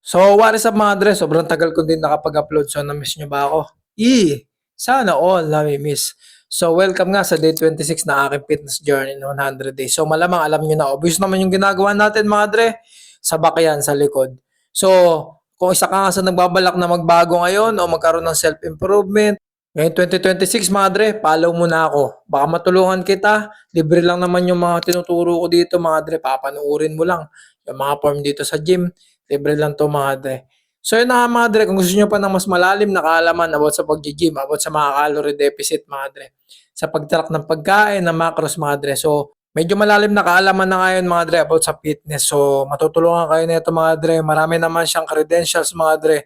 So, what is up mga Dre? Sobrang tagal ko din nakapag-upload. So, na-miss nyo ba ako? Sana all nami-miss. So, welcome nga sa day 26 na aking fitness journey in 100 days. So, malamang alam nyo na, obvious naman yung ginagawa natin mga Dre. Sa bakyan, sa likod. So, kung isa ka nga sa nagbabalak na magbago ngayon o magkaroon ng self-improvement, ngayon 2026 mga Dre, follow mo na ako. Baka matulungan kita. Libre lang naman yung mga tinuturo ko dito mga Dre. Papanoorin mo lang yung mga form dito sa gym. Libre lang 'to mga dre. So yun na nga mga dre, kung gusto niyo pa ng mas malalim na kaalaman about sa paggi-gym, about sa mga calorie deficit mga dre, sa pag-track ng pagkain, ng macros mga dre. So medyo malalim na kaalaman na ngayon mga dre about sa fitness. So matutulungan kayo nito mga dre. Marami naman siyang credentials mga dre.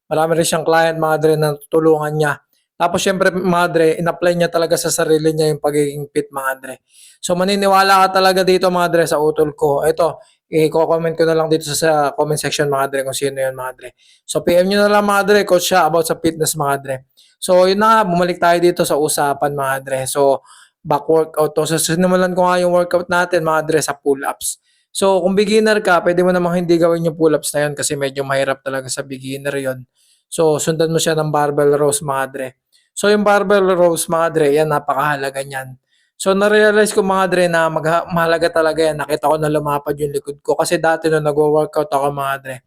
Marami rin siyang client mga dre na tutulungan niya. Tapos syempre mga dre, in-apply niya talaga sa sarili niya yung pagiging fit mga dre. So maniniwala ka talaga dito mga dre sa utol ko. Ito, i-comment ko na lang dito sa comment section mga dre kung sino yun mga dre. So PM nyo na lang mga dre, coach siya about sa fitness mga dre. So yun na nga, bumalik tayo dito sa usapan mga dre. So back workout to. So sinimulan ko nga yung workout natin mga dre sa pull-ups. So kung beginner ka, pwede mo namang hindi gawin yung pull-ups na yun kasi medyo mahirap talaga sa beginner yon. So sundan mo siya ng barbell rows mga dre. So yung barbell rows mga dre, yan napakahalaga niyan. So na-realize ko mga dre na mahalaga talaga yan. Nakita ko na lumapad yung likod ko. Kasi dati nung nagwo-workout ako mga dre,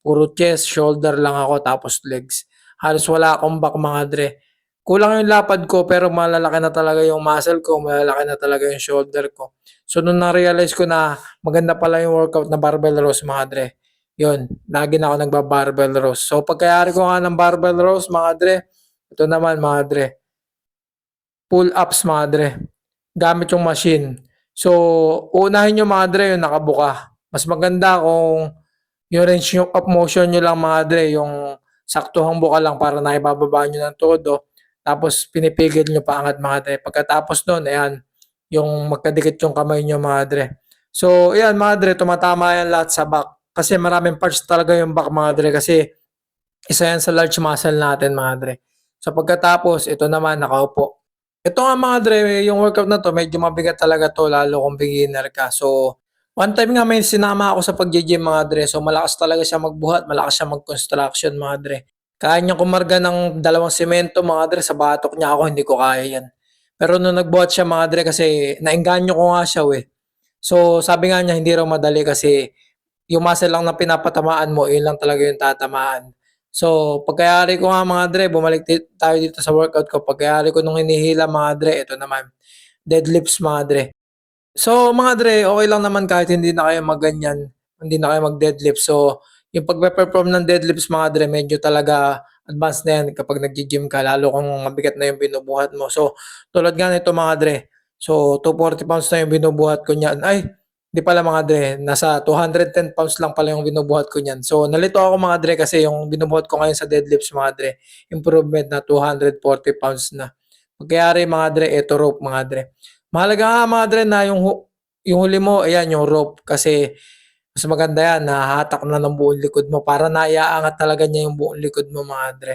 puro chest, shoulder lang ako tapos legs. Halos wala akong back mga dre. Kulang yung lapad ko pero malalaki na talaga yung muscle ko, malalaki na talaga yung shoulder ko. So nung na-realize ko na maganda pala yung workout na barbell rows mga dre, yun, lagi na ako nagba-barbell rows. So pagkayari ko nga ng barbell rows mga dre, ito naman mga dre, pull ups mga dre gamit yung machine. So, unahin nyo mga dre yung nakabuka. Mas maganda kung yung range of motion nyo lang mga dre, yung saktuhang buka lang para naibababa nyo ng todo. Tapos pinipigil nyo pa angat mga dre. Pagkatapos nun, ayan, yung magkadikit yung kamay nyo mga dre. So, ayan mga dre, tumatama yan lahat sa back. Kasi maraming parts talaga yung back mga dre kasi isa yan sa large muscle natin mga dre. So pagkatapos, ito naman nakaupo. Ito nga mga dre, yung workout na to, medyo mabigat talaga to, lalo kung beginner ka. So, one time nga may sinama ako sa pag-gym mga dre. So, malakas talaga siya magbuhat, malakas siya mag-construction mga dre. Kaya niya kumarga ng 2 semento mga dre, sa batok niya ako, hindi ko kaya yan. Pero nung nagbuhat siya mga dre, kasi naengganyo ko nga siya eh. So, sabi nga niya, hindi raw madali kasi yung muscle lang na pinapatamaan mo, yun lang talaga yung tatamaan. So, pagkayari ko nga mga dre, bumalik tayo dito sa workout ko. Pagkayari ko nung hinihila mga dre, ito naman, deadlifts mga dre. So, mga dre, okay lang naman kahit hindi na kayo magganyan, hindi na kayo mag-deadlift. So, yung pagpe-perform ng deadlifts mga dre, medyo talaga advanced na yan kapag nag-gym ka, lalo kung mabigat na yung binubuhat mo. So, tulad nga nito mga dre, so 240 pounds na yung binubuhat ko niyan. Ay, di pala mga dre, nasa 210 pounds lang pala yung binubuhat ko niyan. So, nalito ako mga dre kasi yung binubuhat ko ngayon sa deadlifts mga dre, improvement na 240 pounds na. Pagkayari mga dre, ito rope mga dre. Mahalaga nga mga dre na yung huli mo, ayan yung rope kasi mas maganda yan, nahahatak na ng buong likod mo para naiaangat talaga niya yung buong likod mo mga dre.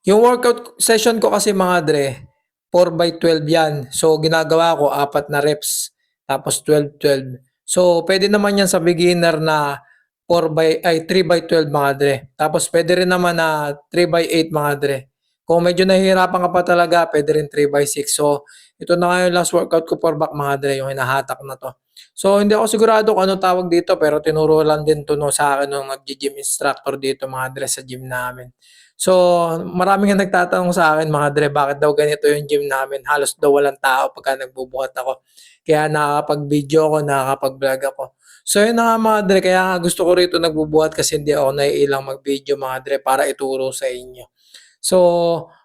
Yung workout session ko kasi mga dre, 4x12 yan. So ginagawa ko 4 na reps, tapos 12-12. So pwede naman yan sa beginner na 3x12 mga dre. Tapos pwede rin naman na 3x8 mga dre. Kung medyo nahihirapan ka pa talaga, pwede rin 3x6. So ito na nga yung last workout ko for back mga dre, yung hinahatak na to. So hindi ako sigurado kung ano tawag dito pero tinuro lang din to no, sa akin nung nag-gym instructor dito mga dre sa gym namin. So marami nga nagtatanong sa akin mga dre, bakit daw ganito yung gym namin? Halos daw walang tao pagka nagbubuhat ako. Kaya nakakapag-video ako, nakakapag-vlog ako. So yun na nga mga dre, kaya nga gusto ko rito nagbubuhat kasi hindi ako naiilang mag-video mga dre para ituro sa inyo. So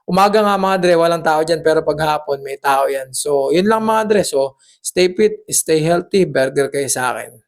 umaga nga mga dre, walang tao dyan pero pag hapon may tao yan. So yun lang mga dre. So stay fit, stay healthy, burger kayo sa akin.